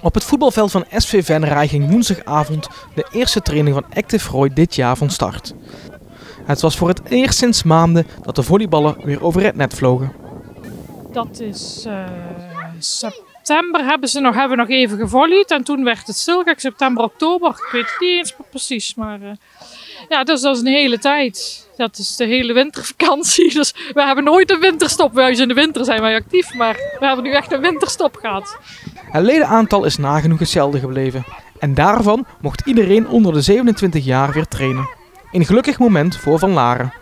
Op het voetbalveld van SV Venray ging woensdagavond de eerste training van Active Roy dit jaar van start. Het was voor het eerst sinds maanden dat de volleyballen weer over het net vlogen. Dat is september hebben we nog even gevolleyd en toen werd het stil. Kijk, september, oktober, ik weet het niet eens precies, maar ja, dus dat is een hele tijd. Dat is de hele wintervakantie, dus we hebben nooit een winterstop. Juist in de winter zijn wij actief, maar we hebben nu echt een winterstop gehad. Het ledenaantal is nagenoeg hetzelfde gebleven en daarvan mocht iedereen onder de 27 jaar weer trainen. Een gelukkig moment voor Van Laren.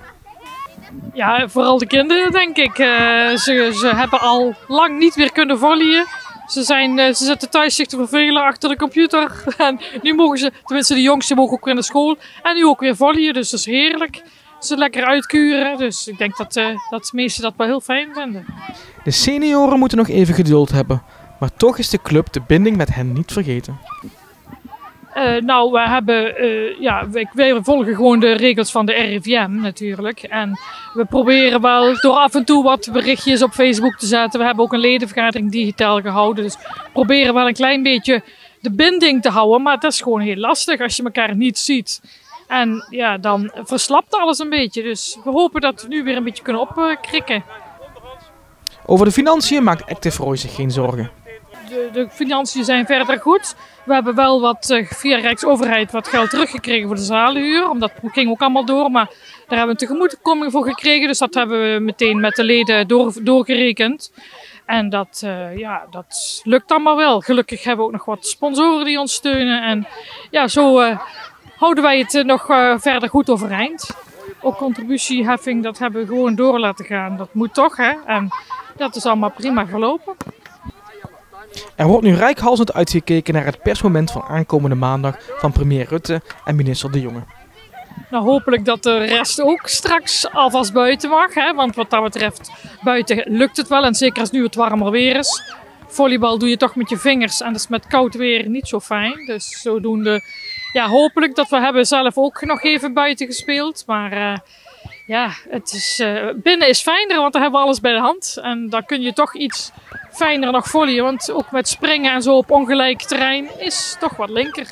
Ja, vooral de kinderen denk ik. Ze hebben al lang niet weer kunnen volleyen. Ze zitten thuis zich te vervelen achter de computer. En nu mogen ze, tenminste de jongsten mogen ook weer naar school. En nu ook weer volleyen, dus dat is heerlijk. Ze lekker uitkuren, dus ik denk dat de meesten dat wel heel fijn vinden. De senioren moeten nog even geduld hebben, maar toch is de club de binding met hen niet vergeten. Wij volgen gewoon de regels van de RIVM natuurlijk. En we proberen wel door af en toe wat berichtjes op Facebook te zetten. We hebben ook een ledenvergadering digitaal gehouden. Dus we proberen wel een klein beetje de binding te houden. Maar het is gewoon heel lastig als je elkaar niet ziet. En ja, dan verslapt alles een beetje. Dus we hopen dat we nu weer een beetje kunnen opkrikken. Over de financiën maakt Active Roy zich geen zorgen. De financiën zijn verder goed. We hebben wel wat via Rijksoverheid wat geld teruggekregen voor de zalenhuur. Omdat het ging ook allemaal door, maar daar hebben we een tegemoetkoming voor gekregen. Dus dat hebben we meteen met de leden doorgerekend. En dat lukt allemaal wel. Gelukkig hebben we ook nog wat sponsoren die ons steunen. En ja, zo houden wij het nog verder goed overeind. Ook contributieheffing, dat hebben we gewoon door laten gaan. Dat moet toch, hè? En dat is allemaal prima gelopen. Er wordt nu reikhalzend uitgekeken naar het persmoment van aankomende maandag van premier Rutte en minister De Jonge. Nou, hopelijk dat de rest ook straks alvast buiten mag. Hè? Want wat dat betreft, buiten lukt het wel. En zeker als nu het warmer weer is. Volleybal doe je toch met je vingers en dat is met koud weer niet zo fijn. Dus zodoende, ja, hopelijk dat we hebben zelf ook nog even buiten gespeeld. Maar binnen is fijner, want dan hebben we alles bij de hand. En dan kun je toch iets fijner nog volleyen. Want ook met springen en zo op ongelijk terrein is toch wat linker.